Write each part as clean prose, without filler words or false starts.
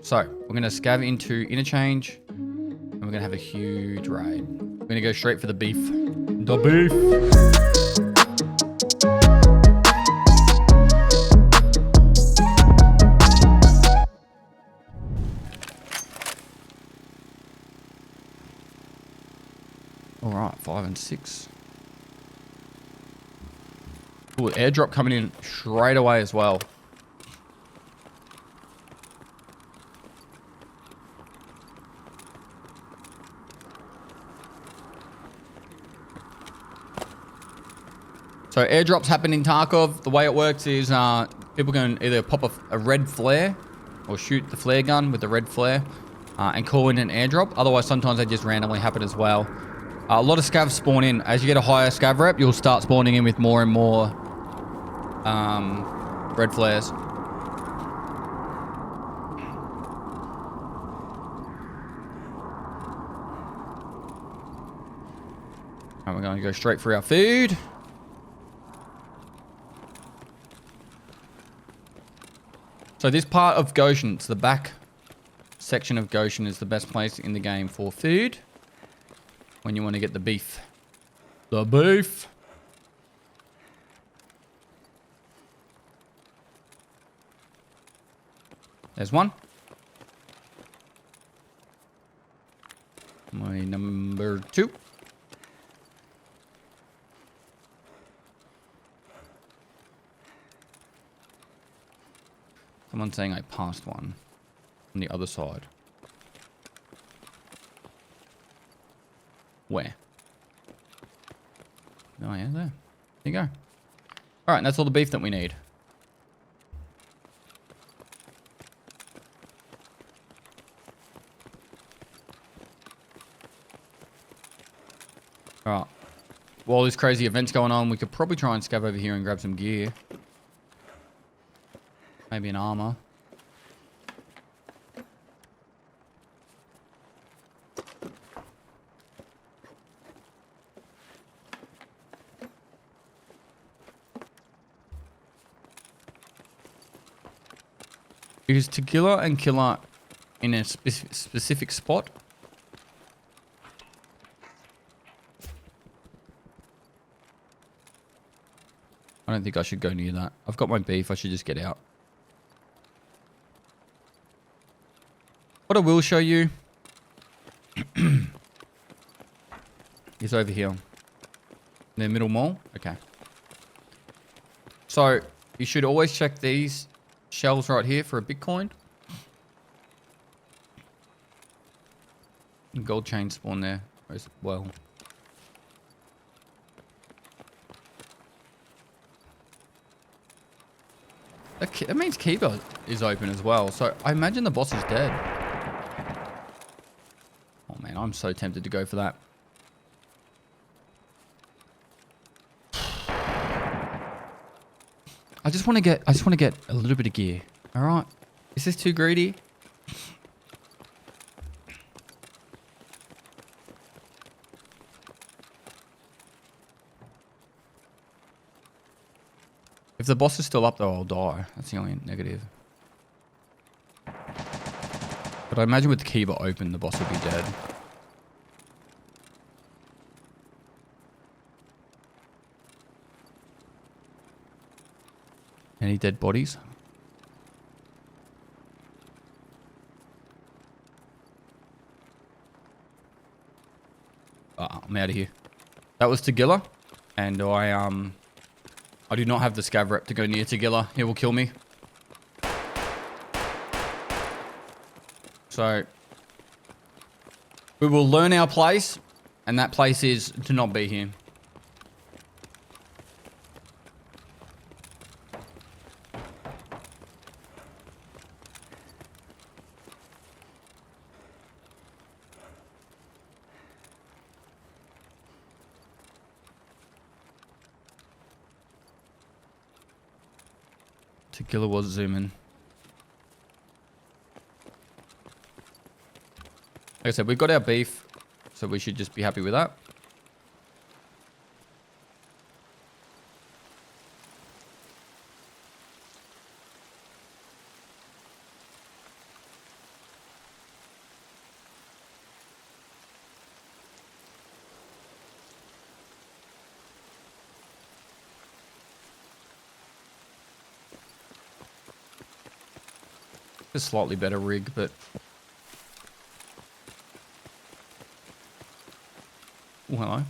So we're going to scav into interchange, and we're going to have a huge raid. We're going to go straight for the beef. The beef. All right, 5 and 6. Ooh, airdrop coming in straight away as well. So airdrops happen in Tarkov. The way it works is people can either pop a red flare or shoot the flare gun with the red flare and call in an airdrop. Otherwise, sometimes they just randomly happen as well. A lot of scavs spawn in. As you get a higher scav rep, you'll start spawning in with more and more red flares. And we're going to go straight for our food. So this part of Goshen, it's the back section of Goshen, is the best place in the game for food when you want to get the beef. The beef. There's one. My number 2. Someone's saying I passed one on the other side. Where? Oh, yeah, there. There you go. All right, and that's all the beef that we need. All right. While this crazy event's going on, we could probably try and scav over here and grab some gear. Maybe an armor. Is Tequila and Killer in a specific spot? I don't think I should go near that. I've got my beef. I should just get out. What I will show you is over here. The middle mall. Okay. So you should always check these shells right here for a Bitcoin. Gold chain spawn there as well. That means Keeper is open as well. So I imagine the boss is dead. Oh man, I'm so tempted to go for that. I just want to get a little bit of gear. All right. Is this too greedy? If the boss is still up though, I'll die. That's the only negative. But I imagine with the Kiba open, the boss will be dead. Any dead bodies? I'm out of here. That was Tagilla, and I do not have the scav rep to go near Tagilla. He will kill me. So we will learn our place, and that place is to not be here. Tequila was zooming. Like I said, we've got our beef, so we should just be happy with that. a slightly better rig, but... Oh, hello.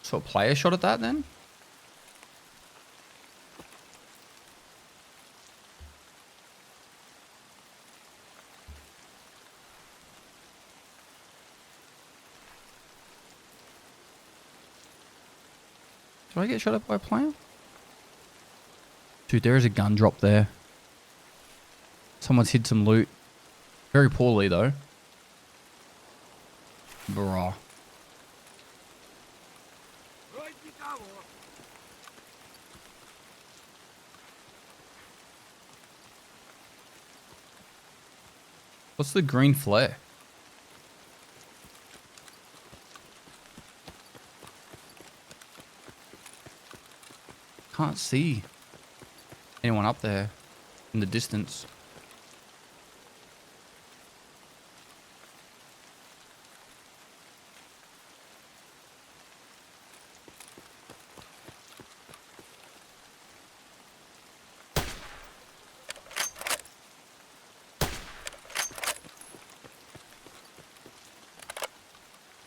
So a player shot at that then? Did I get shot at by a player? Dude, there is a gun drop there. Someone's hid some loot. Very poorly, though. Bruh. What's the green flare? Can't see anyone up there in the distance.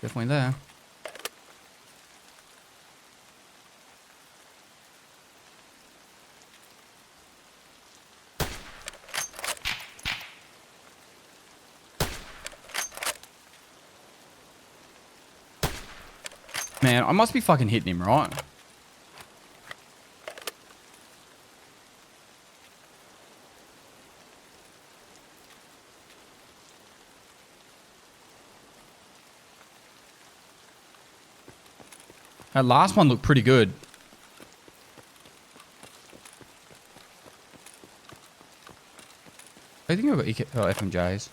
Definitely there. Man, I must be fucking hitting him, right? That last one looked pretty good. I think I've got FMJs.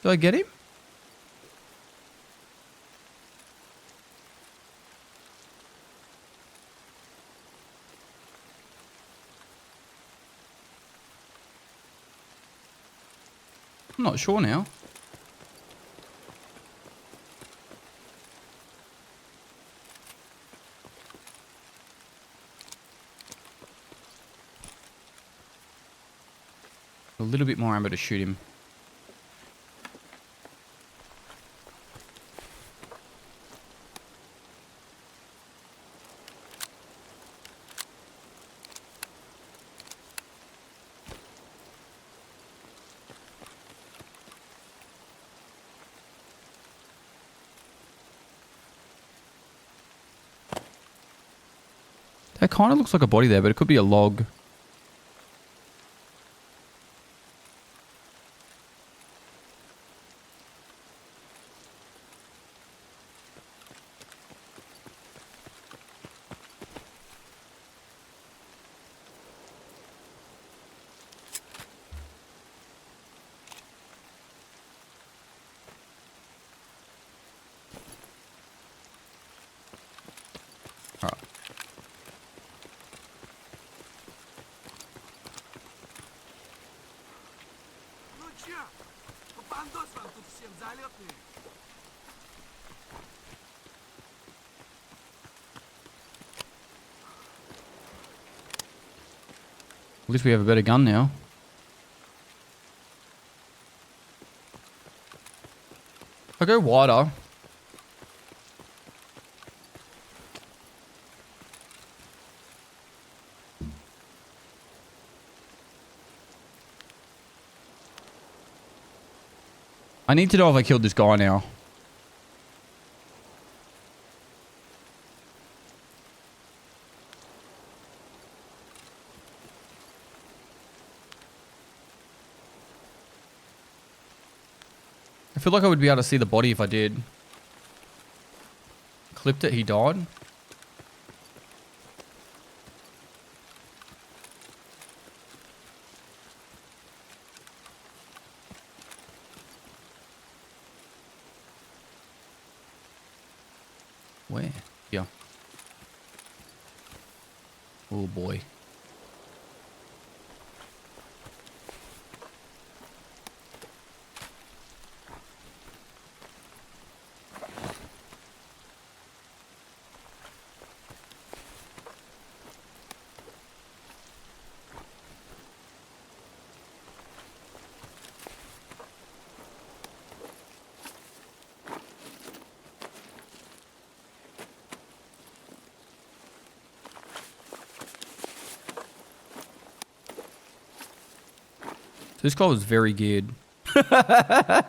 Did I get him? I'm not sure now. A little bit more ammo to shoot him. That kind of looks like a body there, but it could be a log. Alright. At least we have a better gun now. If I go wider. I need to know if I killed this guy now. I feel like I would be able to see the body if I did. Clipped it, he died. Where? Here. Oh boy. This guy was very geared. To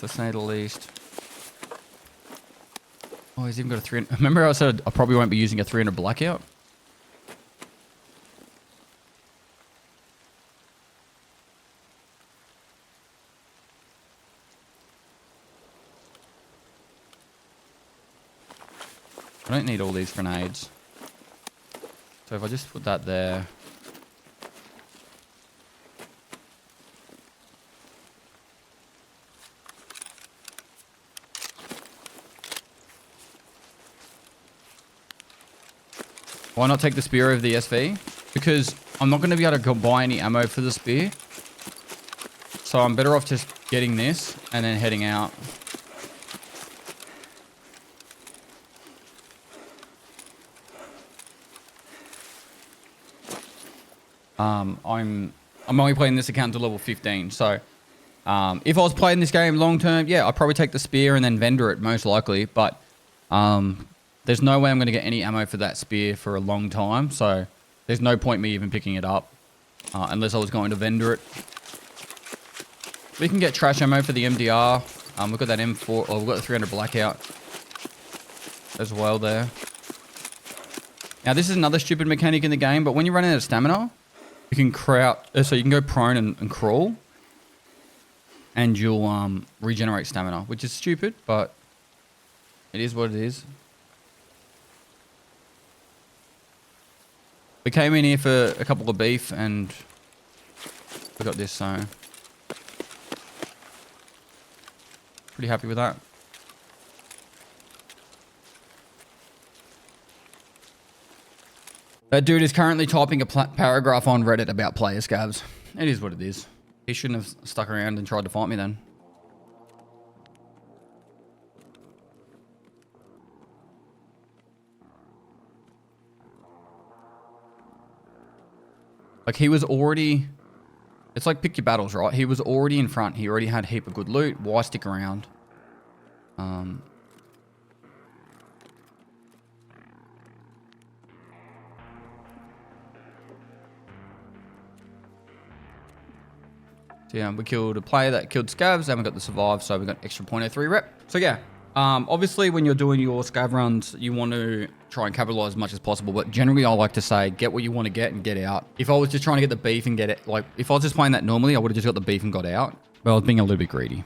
say the least. Oh, he's even got a 300. Remember I said I probably won't be using a 300 blackout? I don't need all these grenades. So if I just put that there. Why not take the spear over the SV? Because I'm not going to be able to go buy any ammo for the spear. So I'm better off just getting this and then heading out. I'm only playing this account to level 15, so if I was playing this game long term, yeah, I'd probably take the spear and then vendor it most likely, but there's no way I'm going to get any ammo for that spear for a long time, so there's no point me even picking it up unless I was going to vendor it. We can get trash ammo for the MDR. We've got that M4, we've got the 300 blackout as well there. Now this is another stupid mechanic in the game, but when you run out of stamina, you can so you can go prone and crawl, and you'll regenerate stamina, which is stupid, but it is what it is. We came in here for a couple of beef, and we got this, so pretty happy with that. That dude is currently typing a paragraph on Reddit about player scavs. It is what it is. He shouldn't have stuck around and tried to fight me then. Like, he was already... It's like pick your battles, right? He was already in front. He already had a heap of good loot. Why stick around? So yeah, we killed a player that killed scavs, and we got the survive, so we got extra 0.03 rep. So yeah, obviously when you're doing your scav runs, you want to try and capitalize as much as possible, but generally I like to say, get what you want to get and get out. If I was just trying to get the beef and get it, like, if I was just playing that normally, I would have just got the beef and got out. But I was being a little bit greedy.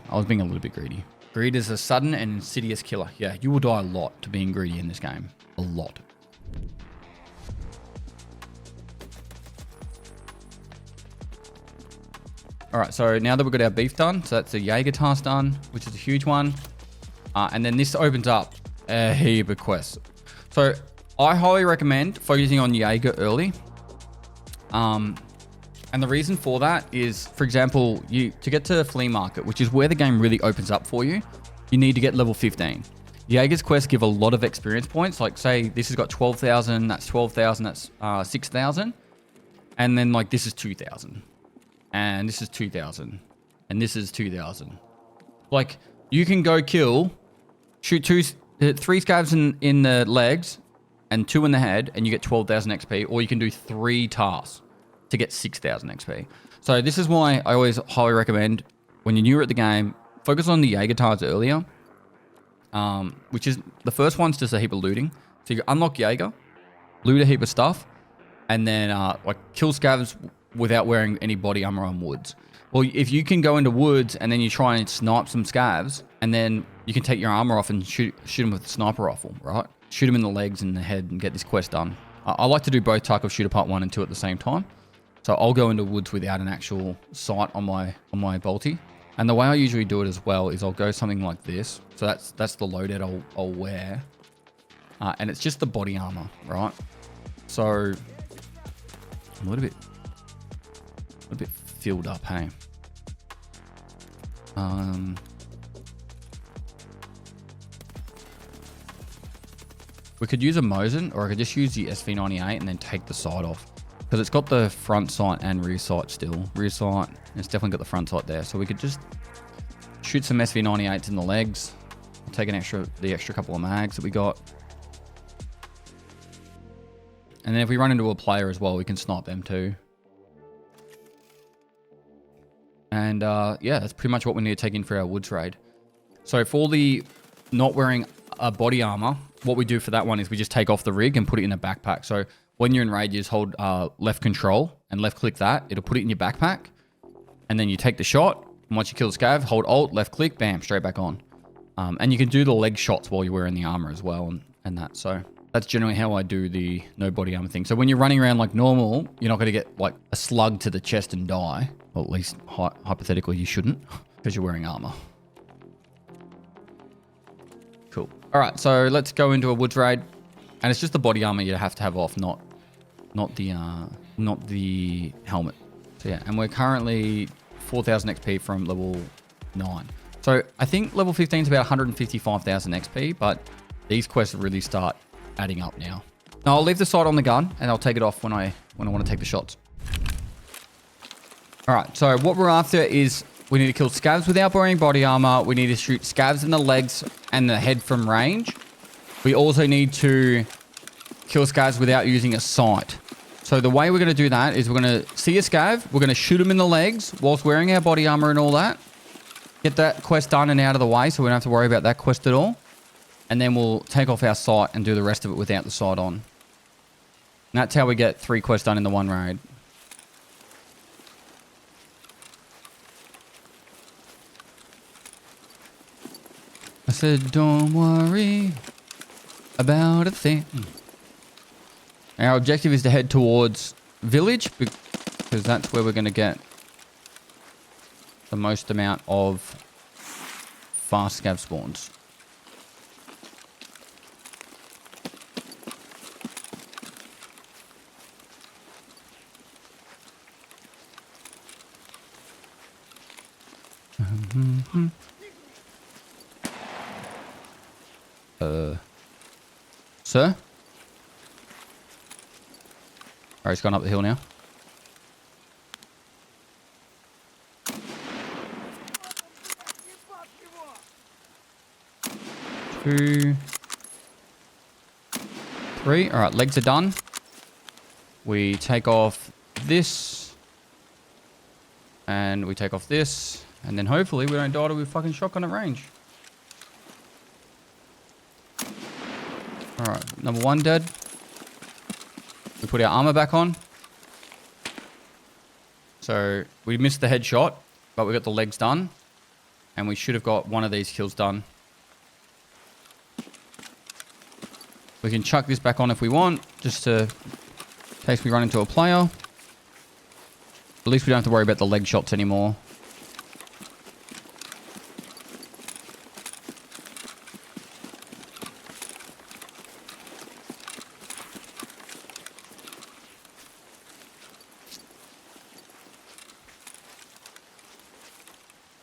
Greed is a sudden and insidious killer. Yeah, you will die a lot to being greedy in this game. A lot. All right, so now that we've got our beef done, so that's the Jaeger task done, which is a huge one. And then this opens up a heap of quests. So I highly recommend focusing on Jaeger early. And the reason for that is, for example, to get to the Flea Market, which is where the game really opens up for you, you need to get level 15. Jaeger's quests give a lot of experience points. Like, say this has got 12,000, that's 12,000, that's 6,000. And then like this is 2,000. And this is 2,000. And this is 2,000. Like, you can go shoot 3 scavs in the legs and 2 in the head, and you get 12,000 XP. Or you can do 3 tasks to get 6,000 XP. So this is why I always highly recommend, when you're newer at the game, focus on the Jaeger tasks earlier. Which is, the first one's just a heap of looting. So you unlock Jaeger, loot a heap of stuff, and then like kill scavs without wearing any body armor on woods. Well, if you can go into woods and then you try and snipe some scavs, and then you can take your armor off and shoot them with a sniper rifle, right? Shoot them in the legs and the head and get this quest done. I like to do both Tarkov Shooter Part 1 and 2 at the same time. So I'll go into woods without an actual sight on my bolty. And the way I usually do it as well is I'll go something like this. So that's the loadout I'll wear. And it's just the body armor, right? So I'm a little bit filled up, hey. We could use a Mosin, or I could just use the SV98 and then take the sight off. Because it's got the front sight and rear sight still. Rear sight, it's definitely got the front sight there. So we could just shoot some SV98s in the legs. I'll take the extra couple of mags that we got. And then if we run into a player as well, we can snipe them too. And yeah, that's pretty much what we need to take in for our woods raid. So for the not wearing a body armor, what we do for that one is we just take off the rig and put it in a backpack. So when you're in raid, you just hold left control and left click that. It'll put it in your backpack. And then you take the shot. And once you kill the scav, hold alt, left click, bam, straight back on. And you can do the leg shots while you're wearing the armor as well and that. So that's generally how I do the no body armor thing. So when you're running around like normal, you're not going to get like a slug to the chest and die. Well, at least hypothetically you shouldn't because you're wearing armor. Cool. All right, so let's go into a woods raid. And it's just the body armor you have to have off, not the helmet. So yeah, and we're currently 4,000 XP from level 9. So I think level 15 is about 155,000 XP, but these quests really start adding up now. Now I'll leave the sight on the gun and I'll take it off when I want to take the shots. All right, so what we're after is we need to kill scavs without wearing body armor. We need to shoot scavs in the legs and the head from range. We also need to kill scavs without using a sight. So the way we're going to do that is we're going to see a scav. We're going to shoot him in the legs whilst wearing our body armor and all that. Get that quest done and out of the way so we don't have to worry about that quest at all. And then we'll take off our sight and do the rest of it without the sight on. And that's how we get 3 quests done in the one raid. I said, don't worry about a thing. Our objective is to head towards village because that's where we're going to get the most amount of fast scav spawns. Sir? Alright, he's gone up the hill now. Two. 3. Alright, legs are done. We take off this. And we take off this. And then hopefully we don't die to a fucking shotgun at range. Alright, number 1 dead. We put our armor back on. So we missed the headshot, but we got the legs done. And we should have got one of these kills done. We can chuck this back on if we want, just to, in case we run into a player. At least we don't have to worry about the leg shots anymore.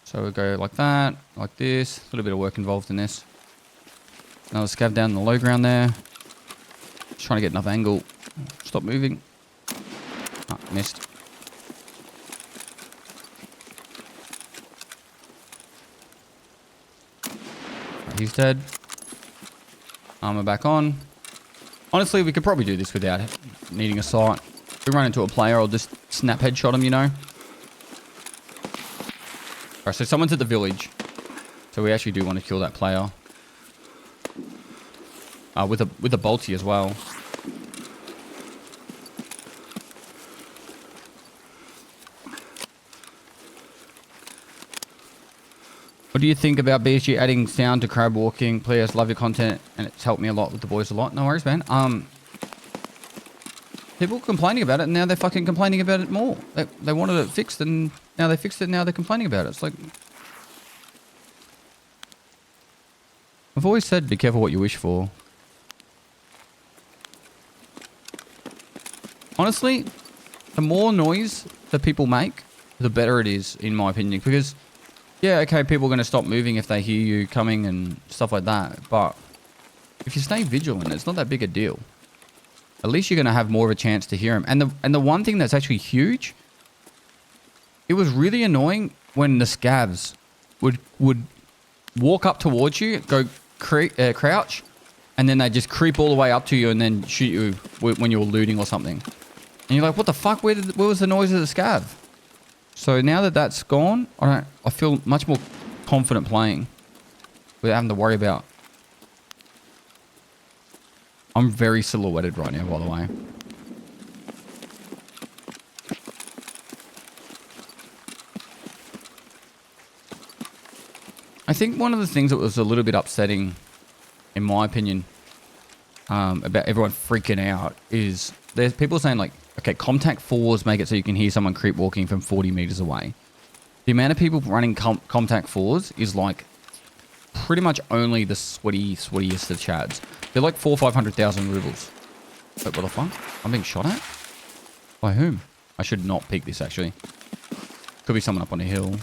So we go like that, like this. A little bit of work involved in this. Another scav down in the low ground there. Just trying to get enough angle. Stop moving. Ah, missed. Right, he's dead. Armor back on. Honestly, we could probably do this without needing a sight. If we run into a player, I'll just snap headshot him, you know. Alright, so someone's at the village. So we actually do want to kill that player. With a bolty as well. What do you think about BSG adding sound to crab walking? Players love your content and it's helped me a lot with the boys a lot. No worries, man. people were complaining about it, and now they're fucking complaining about it more. They wanted it fixed, and now they fixed it, and now they're complaining about it. It's like... I've always said, be careful what you wish for. Honestly, the more noise that people make, the better it is, in my opinion. Because, yeah, okay, people are going to stop moving if they hear you coming and stuff like that. But if you stay vigilant, it's not that big a deal. At least you're going to have more of a chance to hear them. And the one thing that's actually huge, it was really annoying when the scavs would walk up towards you, go crouch, and then they just creep all the way up to you and then shoot you when you're looting or something. And you're like, what the fuck? Where was the noise of the scav? So now that that's gone, I feel much more confident playing without having to worry about. I'm very silhouetted right now, by the way. I think one of the things that was a little bit upsetting, in my opinion, about everyone freaking out is there's people saying like, okay, contact 4s make it so you can hear someone creep walking from 40 meters away. The amount of people running contact 4s is like pretty much only the sweatiest of chads. They're like 400,000 or 500,000 rubles. Wait, what the fuck? I'm being shot at? By whom? I should not peek this actually. Could be someone up on a hill.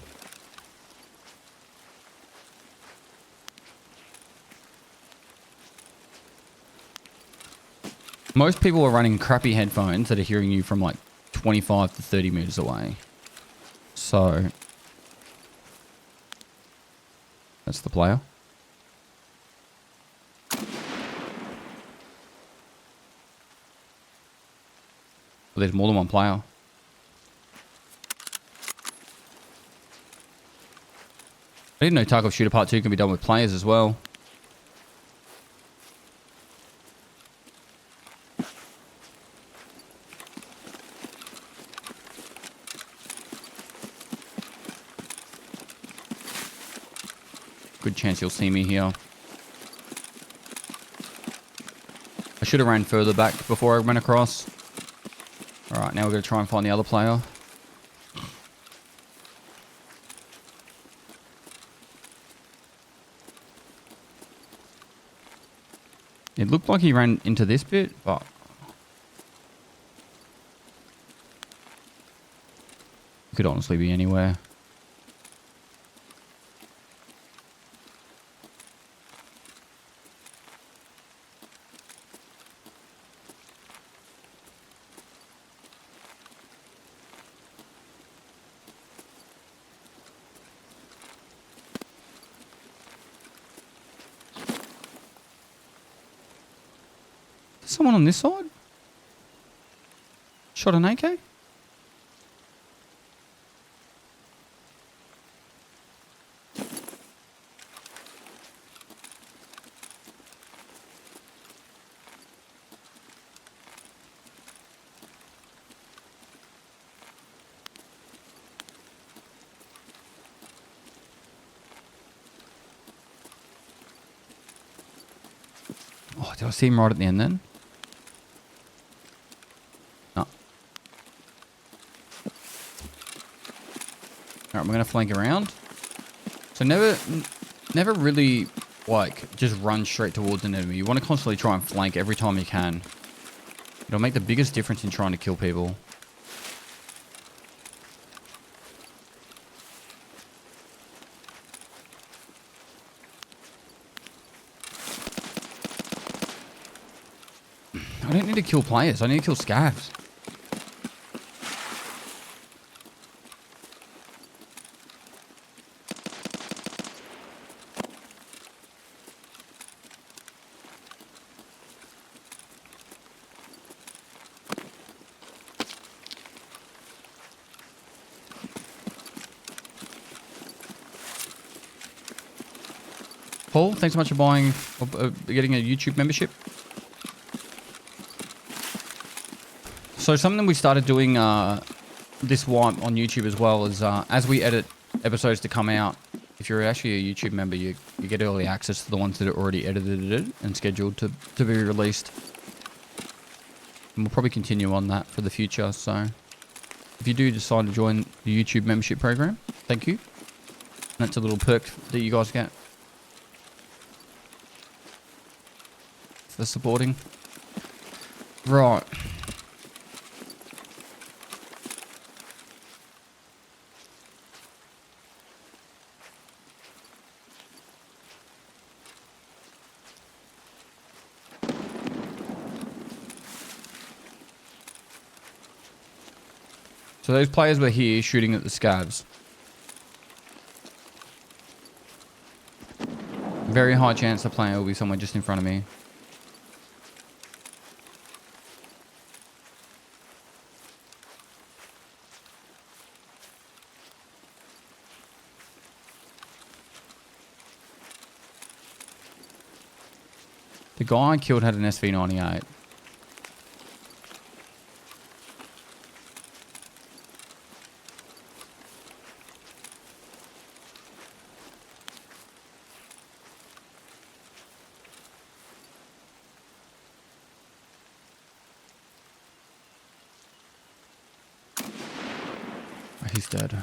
Most people are running crappy headphones that are hearing you from like 25 to 30 meters away. So, that's the player. Well, there's more than one player. I didn't know Tarkov Shooter Part 2 can be done with players as well. Good chance you'll see me here. I should have ran further back before I went across. Alright, now we're going to try and find the other player. It looked like he ran into this bit, but... it could honestly be anywhere. Someone on this side? Shot an AK? Oh, did I see him right at the end then? Alright, we're going to flank around. So never really, like, just run straight towards an enemy. You want to constantly try and flank every time you can. It'll make the biggest difference in trying to kill people. I don't need to kill players. I need to kill scavs. Paul, thanks so much for buying, getting a YouTube membership. So something we started doing this one on YouTube as well is as we edit episodes to come out, if you're actually a YouTube member, you get early access to the ones that are already edited and scheduled to be released. And we'll probably continue on that for the future. So if you do decide to join the YouTube membership program, thank you. That's a little perk that you guys get for supporting. Right. So those players were here shooting at the scavs. Very high chance the player will be somewhere just in front of me. The guy I killed had an SV98. He's dead. And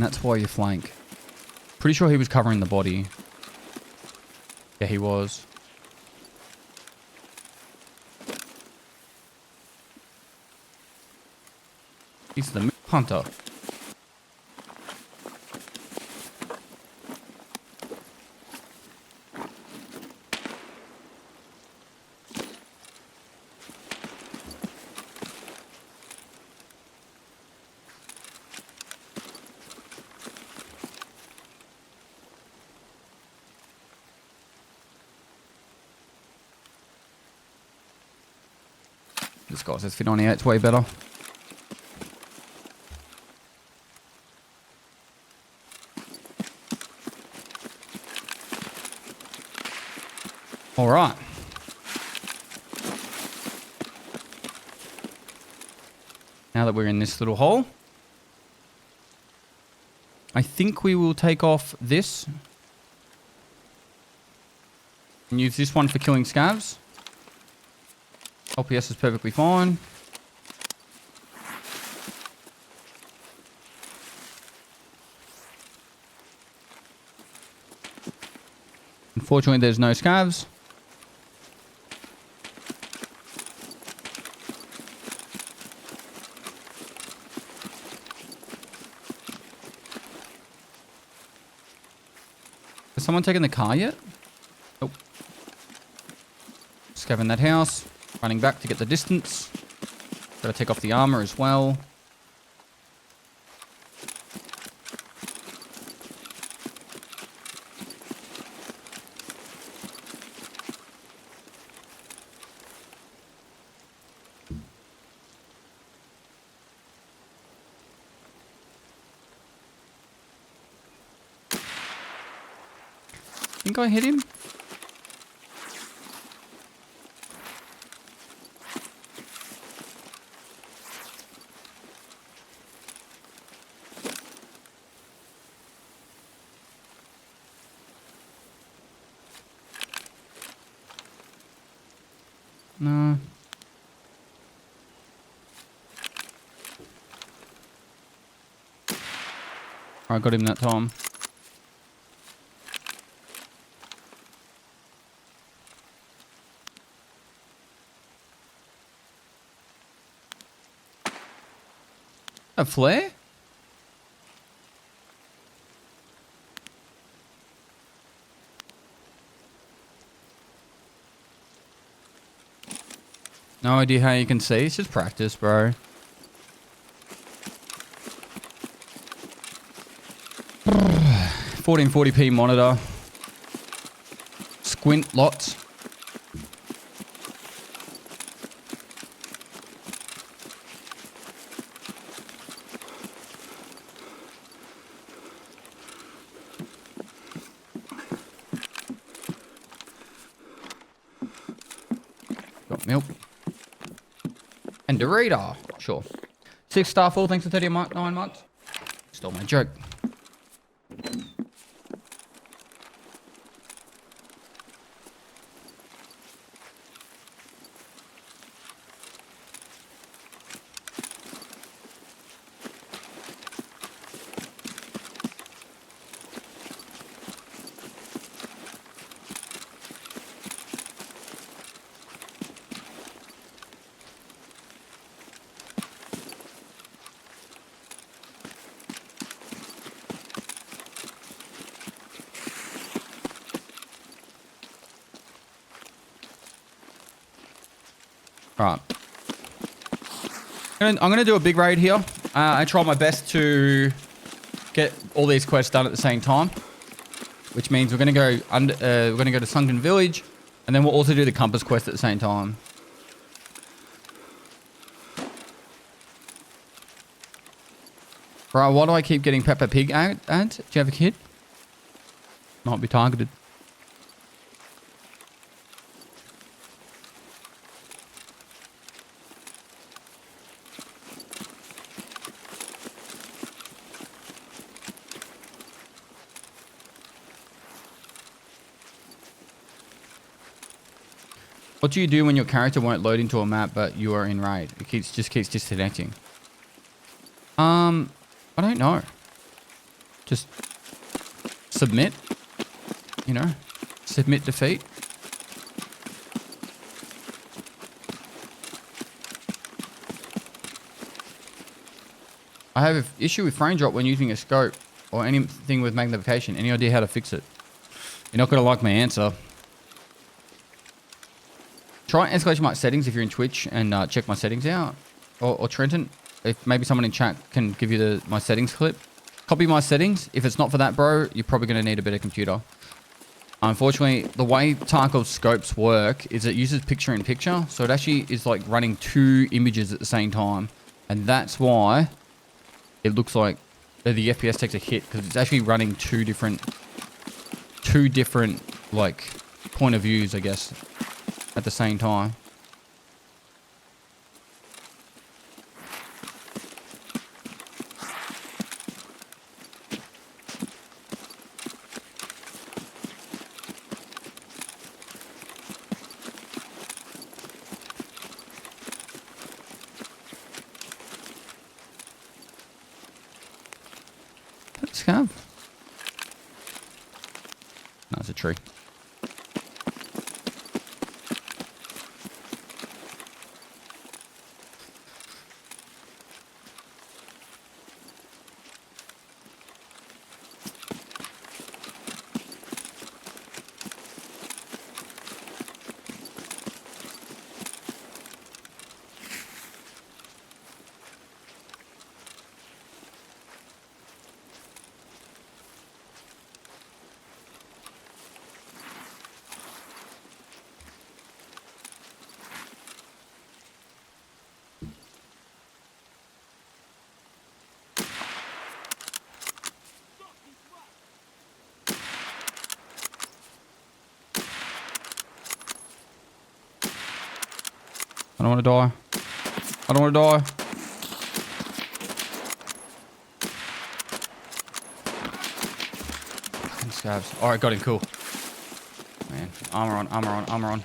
that's why you flank. Pretty sure he was covering the body. Yeah, he was. He's the hunter. This guy says F98, it's way better. All right. Now that we're in this little hole, I think we will take off this and use this one for killing scavs. LPS is perfectly fine. Unfortunately, there's no scavs. Has someone taken the car yet? Nope. Scavenging that house. Running back to get the distance. Gotta take off the armor as well. Think I hit him? No. I got him that time. A flare? No idea how you can see. It's just practice, bro. $1440p monitor. Squint lots. Got milk. And Dorito. Sure. 6-star full, thanks for 39 months. Stole my joke. All right. I'm going to do a big raid here. I try my best to get all these quests done at the same time, which means we're going to go we're going to go to Sunken Village, and then we'll also do the Compass quest at the same time. Bro, why do I keep getting Peppa Pig ads? Do you have a kid? Might be targeted. What do you do when your character won't load into a map but you are in raid? It just keeps disconnecting. I don't know. Just submit. You know, submit defeat. I have an issue with frame drop when using a scope or anything with magnification. Any idea how to fix it? You're not going to like my answer. Try escalation mark settings if you're in Twitch and check my settings out. Or Trenton, if maybe someone in chat can give you my settings clip. Copy my settings. If it's not for that, bro, you're probably going to need a better computer. Unfortunately, the way Tarkov scopes work is it uses picture-in-picture. So it actually is like running 2 images at the same time. And that's why it looks like the FPS takes a hit. Because it's actually running two different like point of views, I guess, at the same time. Scav. No, it's a tree. I don't want to die. I don't want to die. Fucking scabs. Alright, got him. Cool. Man, armor on, armor on, armor on.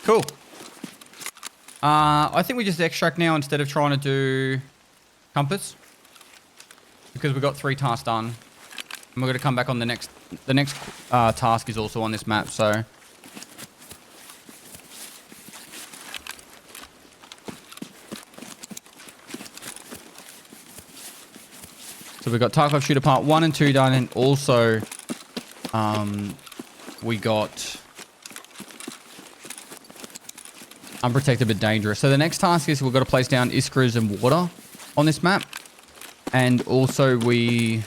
Cool. I think we just extract now instead of trying to do compass. Because we got 3 tasks done. And we're going to come back on the next task is also on this map, so. So we got Tarkov Shooter Part 1 and 2 done, and also we got Unprotected but Dangerous. So the next task is we've got to place down Iskras and water on this map. And also we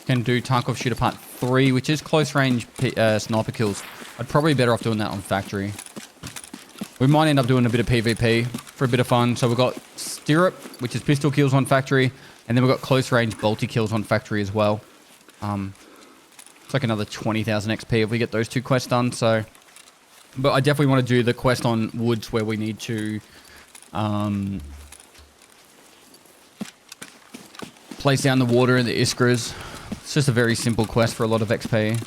can do Tarkov Shooter Part 3, which is close range sniper kills. I'd probably be better off doing that on factory. We might end up doing a bit of PvP for a bit of fun. So we've got Stirrup, which is pistol kills on factory. And then we've got close range bolty kills on factory as well. It's like another 20,000 XP if we get those 2 quests done. So But I definitely want to do the quest on woods where we need to place down the water and the iskras. It's just a very simple quest for a lot of XP.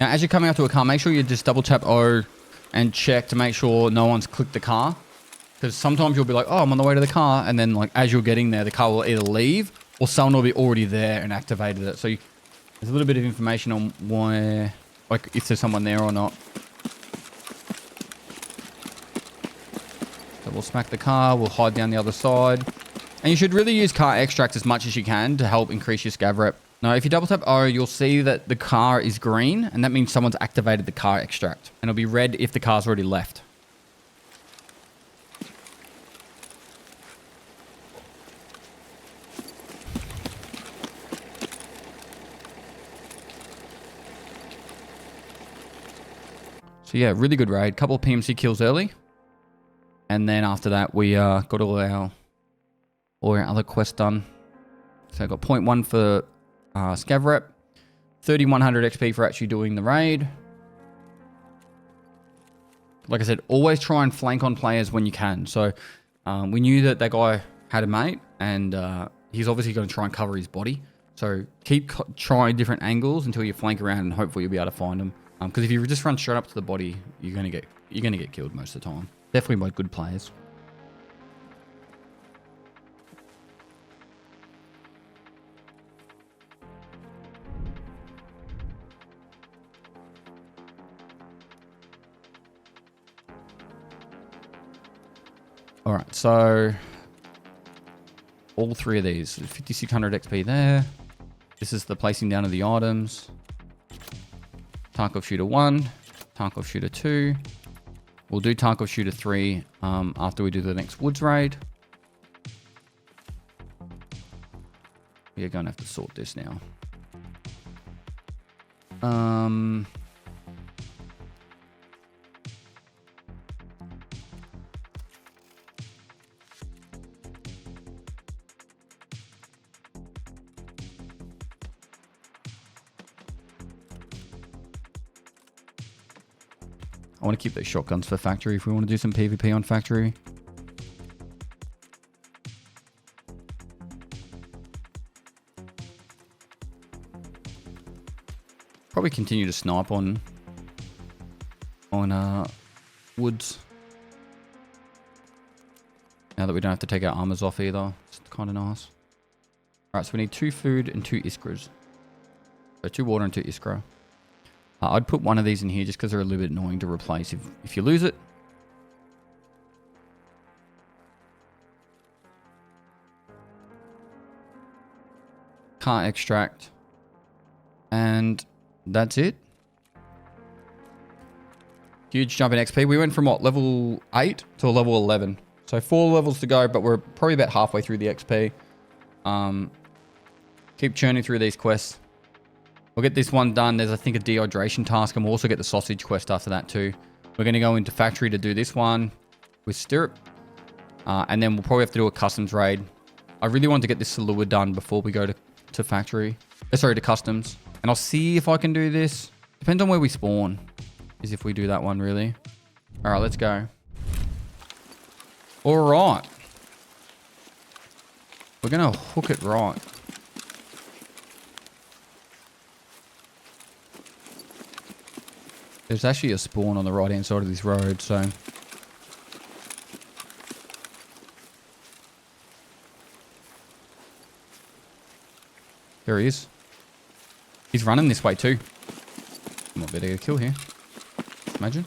Now, as you're coming up to a car, make sure you just double tap O and check to make sure no one's clicked the car. Because sometimes you'll be like, oh, I'm on the way to the car. And then like as you're getting there, the car will either leave or someone will be already there and activated it. So there's a little bit of information on where, like if there's someone there or not. So we'll smack the car, we'll hide down the other side. And you should really use car extract as much as you can to help increase your scav rep. Now, if you double tap O, you'll see that the car is green, and that means someone's activated the car extract. And it'll be red if the car's already left. So yeah, really good raid. Couple of PMC kills early. And then after that, we got all our other quests done. So I got 0.1 for scav rep, 3100 XP for actually doing the raid. Like I said, always try and flank on players when you can. So we knew that guy had a mate, and he's obviously going to try and cover his body. So keep trying different angles until you flank around, and hopefully you'll be able to find him. Because if you just run straight up to the body, you're gonna get killed most of the time. Definitely by good players. All right, so all three of these, 5600 XP there. This is the placing down of the items. Tarkov Shooter 1, Tarkov Shooter 2. We'll do Tarkov Shooter 3 after we do the next woods raid. We're going to have to sort this now. I want to keep those shotguns for factory if we want to do some PvP on factory. Probably continue to snipe on woods. Now that we don't have to take our armors off either. It's kind of nice. Alright, so we need 2 food and 2 iskras. So 2 water and 2 iskra. I'd put one of these in here just because they're a little bit annoying to replace if you lose it. Car extract. And that's it. Huge jump in XP. We went from what, level 8 to a level 11. So 4 levels to go, but we're probably about halfway through the XP. Keep churning through these quests. We'll get this one done. There's, I think, a dehydration task, and we'll also get the sausage quest after that too. We're going to go into factory to do this one with Stirrup. And then we'll probably have to do a customs raid. I really want to get this Salua done before we go to factory. Sorry, to customs. And I'll see if I can do this. Depends on where we spawn, is if we do that one, really. All right, let's go. All right. We're going to hook it right. There's actually a spawn on the right-hand side of this road, so... There he is. He's running this way too. Might better get a kill here. Imagine.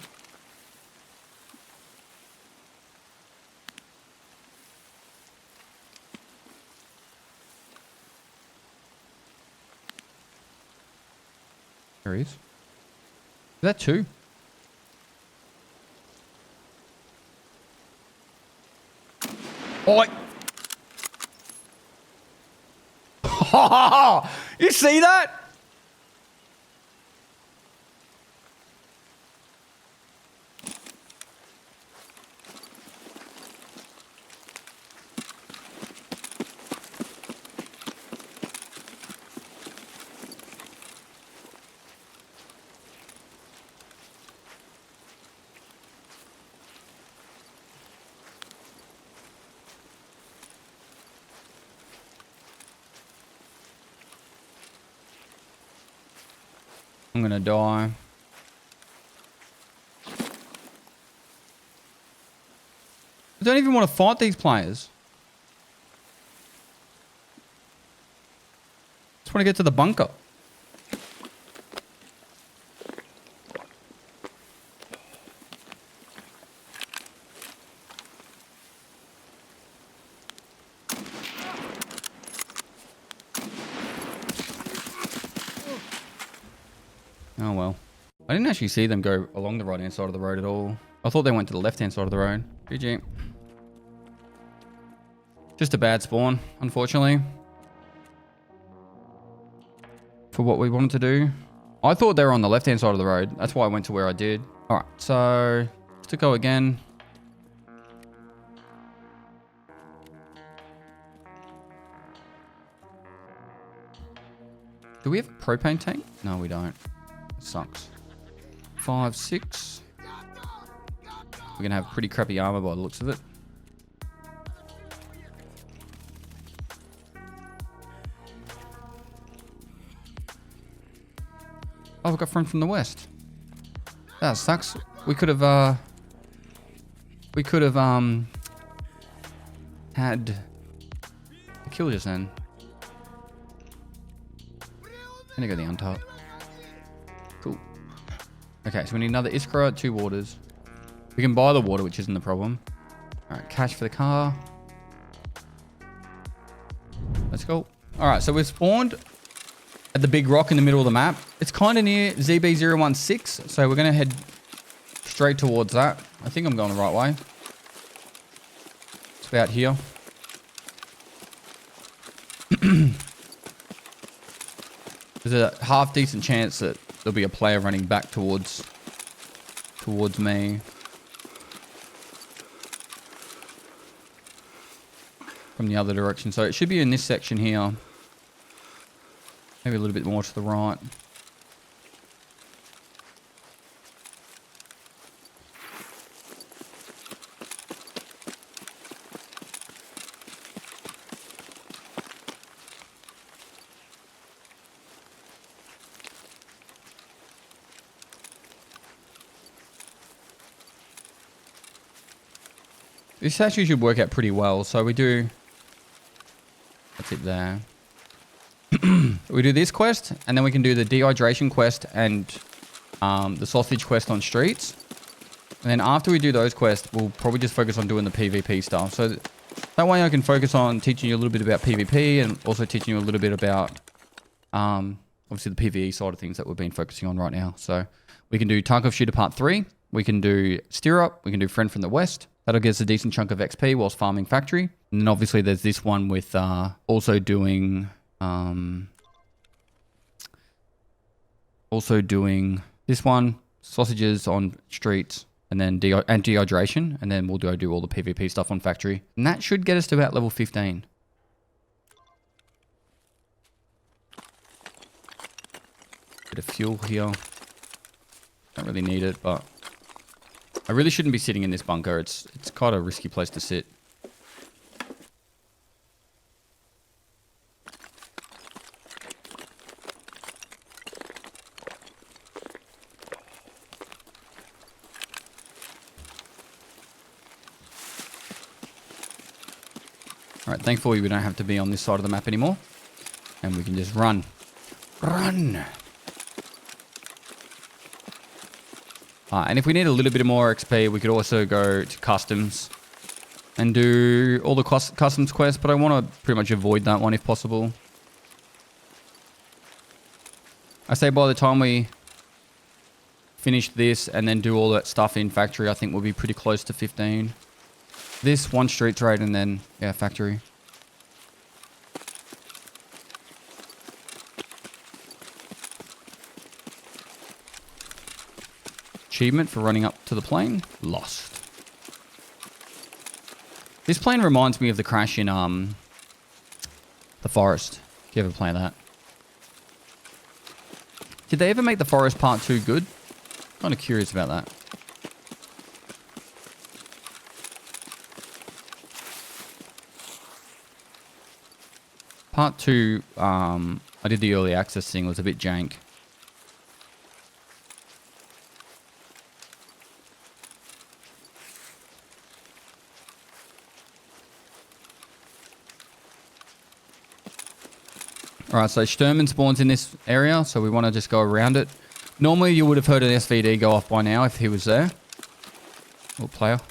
There he is. Is that 2? Oh! You see that? I'm gonna die. I don't even want to fight these players. Just want to get to the bunker. Oh well. I didn't actually see them go along the right-hand side of the road at all. I thought they went to the left-hand side of the road. GG. Just a bad spawn, unfortunately. For what we wanted to do. I thought they were on the left-hand side of the road. That's why I went to where I did. Alright, so to go again. Do we have a propane tank? No, we don't. It sucks. 5, 6. We're gonna have pretty crappy armor by the looks of it. Oh, we got friend from the west. That sucks. We could have had a kill just then. Gonna go the untop. Cool. Okay, so we need another Iskra, 2 waters. We can buy the water, which isn't the problem. Alright, cash for the car. Let's go. Alright, so we've spawned at the big rock in the middle of the map. It's kind of near ZB016, so we're going to head straight towards that. I think I'm going the right way. It's about here. There's a half decent chance that there'll be a player running back towards me. From the other direction. So it should be in this section here. Maybe a little bit more to the right. This actually should work out pretty well. So we do... That's it there. We do this quest, and then we can do the dehydration quest and the sausage quest on streets. And then after we do those quests, we'll probably just focus on doing the PvP stuff. So that way I can focus on teaching you a little bit about PvP and also teaching you a little bit about obviously the PvE side of things that we've been focusing on right now. So we can do Tarkov Shooter Part 3. We can do Steer Up. We can do Friend from the West. That'll get us a decent chunk of XP whilst farming Factory. And then obviously there's this one with also doing this one, sausages on streets, and then dehydration, and then we'll do all the PvP stuff on Factory. And that should get us to about level 15. Bit of fuel here. Don't really need it, but I really shouldn't be sitting in this bunker. It's quite a risky place to sit. Alright, thankfully we don't have to be on this side of the map anymore. And we can just run. Run! And if we need a little bit more XP, we could also go to customs and do all the customs quests, but I want to pretty much avoid that one if possible. I say by the time we finish this and then do all that stuff in Factory, I think we'll be pretty close to 15. This, one street trade, and then, yeah, Factory. Achievement for running up to the plane. Lost. This plane reminds me of the crash in the forest. If you ever play that. Did they ever make the forest part 2 good? Kind of curious about that. Part 2, I did the early access thing, was a bit jank. Alright, so Sturman spawns in this area, so we want to just go around it. Normally you would have heard an SVD go off by now if he was there. Oh, player.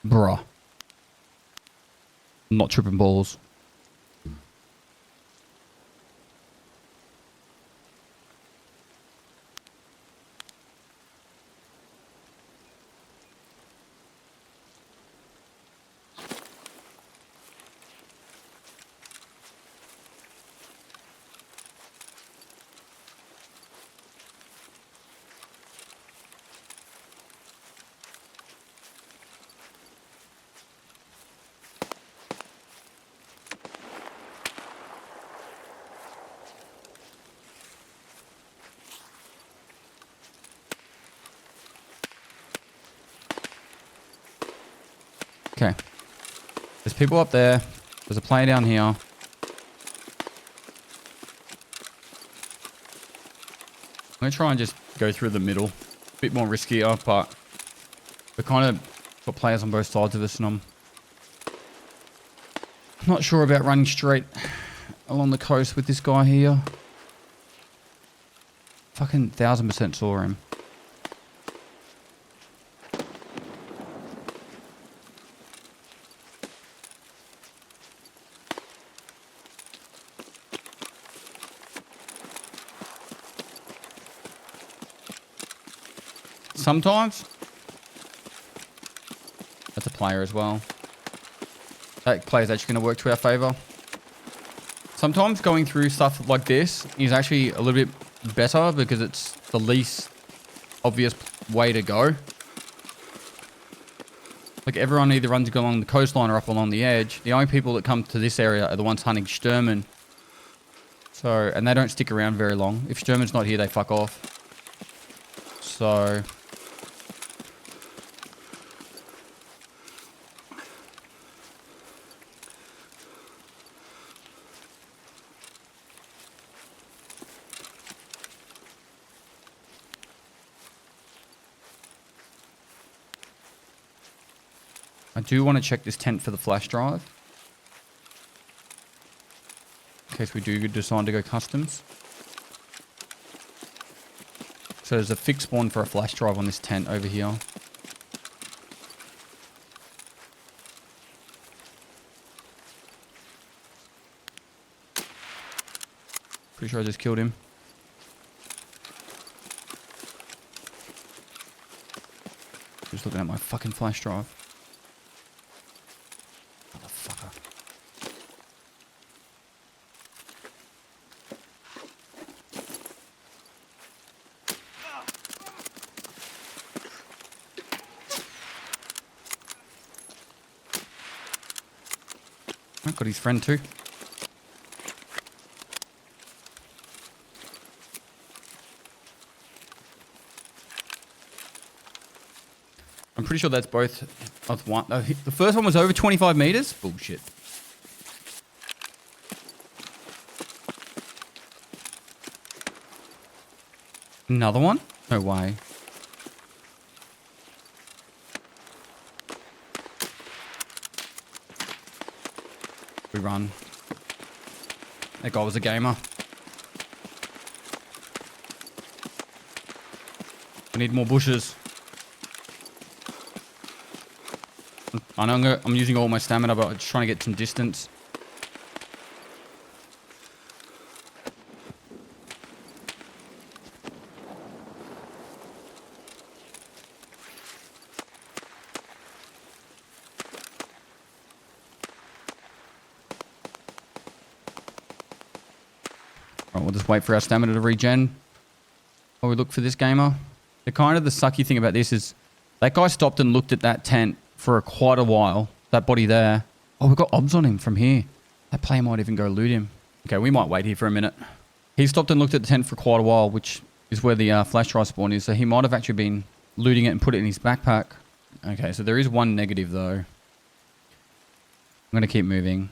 Bruh. I'm not tripping balls. Okay. There's people up there. There's a player down here. I'm going to try and just go through the middle. A bit more riskier, but we're kind of got players on both sides of us, and I'm not sure about running straight along the coast with this guy here. Fucking 1000% saw him. Sometimes that's a player as well. That player is actually going to work to our favor. Sometimes going through stuff like this is actually a little bit better because it's the least obvious way to go. Like everyone either runs along the coastline or up along the edge. The only people that come to this area are the ones hunting Sturman. So, and they don't stick around very long. If Sturman's not here, they fuck off. So I do want to check this tent for the flash drive. In case we do decide to go customs. So there's a fixed spawn for a flash drive on this tent over here. Pretty sure I just killed him. Just looking at my fucking flash drive. Motherfucker. I've got his friend too. I'm pretty sure that's both of one. The first one was over 25 meters? Bullshit. Another one? No way. We run. That guy was a gamer. We need more bushes. I know I'm using all my stamina, but I'm just trying to get some distance. Alright, we'll just wait for our stamina to regen while we look for this gamer. The sucky thing about this is that guy stopped and looked at that tent for quite a while. That body there. Oh, we've got obs on him from here. That player might even go loot him. Okay, we might wait here for a minute. He stopped and looked at the tent for quite a while, which is where the flash drive spawn is. So he might have actually been looting it and put it in his backpack. Okay, so there is one negative though. I'm going to keep moving.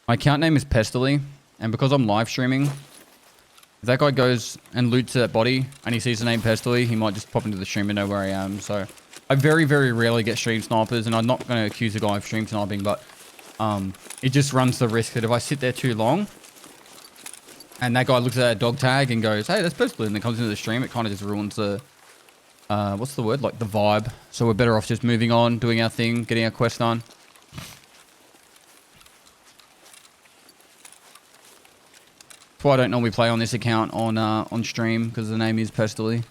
My account name is Pestily. And because I'm live streaming, If that guy goes and loots that body and he sees the name Pestily, he might just pop into the stream and know where I am. So I very, very rarely get stream snipers, and I'm not going to accuse a guy of stream sniping, but it just runs the risk that if I sit there too long and that guy looks at that dog tag and goes, hey, that's Pestily, and then comes into the stream, it kind of just ruins the, what's the word? Like the vibe. So we're better off just moving on, doing our thing, getting our quest done. That's why I don't normally play on this account on stream, because the name is Pestily.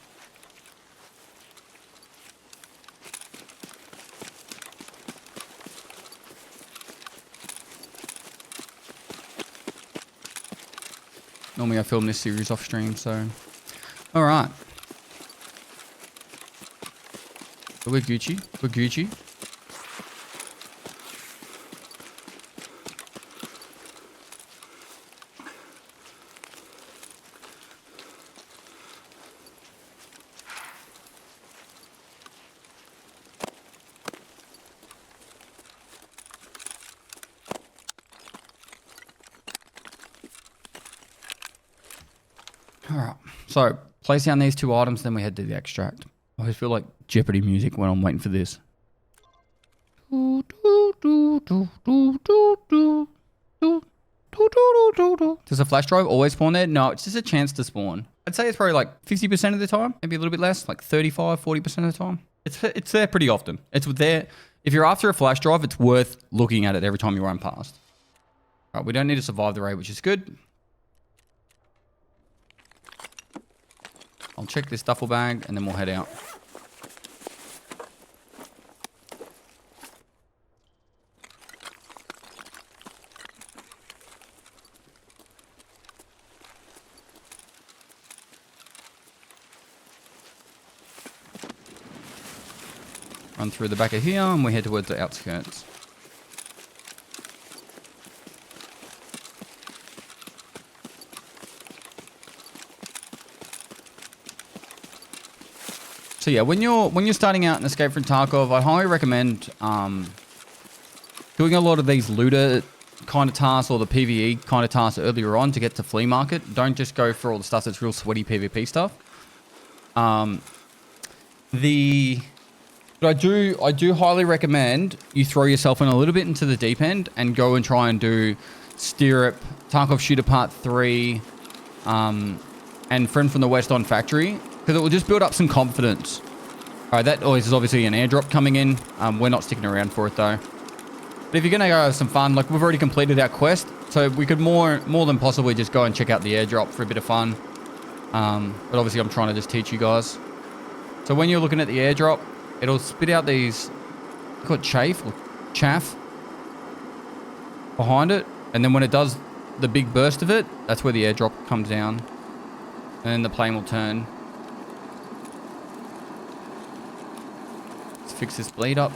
Normally I film this series off stream, so... Alright. We're Gucci. We're Gucci. Alright, so place down these 2 items, then we head to the extract. I always feel like Jeopardy music when I'm waiting for this. Does a flash drive always spawn there? No, it's just a chance to spawn. I'd say it's probably like 50% of the time, maybe a little bit less, like 35, 40% of the time. It's there pretty often. It's there. If you're after a flash drive, it's worth looking at it every time you run past. Alright, we don't need to survive the raid, which is good. I'll check this duffel bag and then we'll head out. Run through the back of here and we head towards the outskirts. So yeah, when you're starting out in Escape from Tarkov, I highly recommend doing a lot of these looter kind of tasks or the PvE kind of tasks earlier on to get to Flea Market. Don't just go for all the stuff that's real sweaty PvP stuff. But I do highly recommend you throw yourself in a little bit into the deep end and go and try and do Stirrup, Tarkov Shooter Part 3, and Friend from the West on Factory. Because it will just build up some confidence. Alright, that is obviously an airdrop coming in. We're not sticking around for it though. But if you're going to go have some fun, like we've already completed our quest. So we could more than possibly just go and check out the airdrop for a bit of fun. But obviously I'm trying to just teach you guys. So when you're looking at the airdrop, it'll spit out these, called chaff behind it. And then when it does the big burst of it, that's where the airdrop comes down. And then the plane will turn. Fix this bleed up.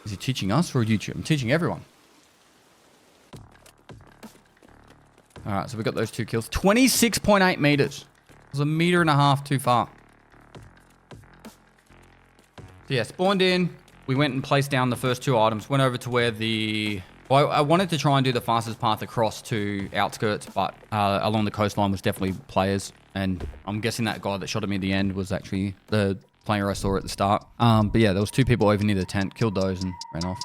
Is he teaching us or YouTube? I'm teaching everyone. Alright, so we got those 2 kills. 26.8 meters. It was 1.5 meters too far. So yeah, spawned in. We went and placed down the first 2 items. Went over to where the... Well, I wanted to try and do the fastest path across to outskirts, but along the coastline was definitely players. And I'm guessing that guy that shot at me at the end was actually the player I saw at the start. But yeah, there was 2 people over near the tent. Killed those and ran off.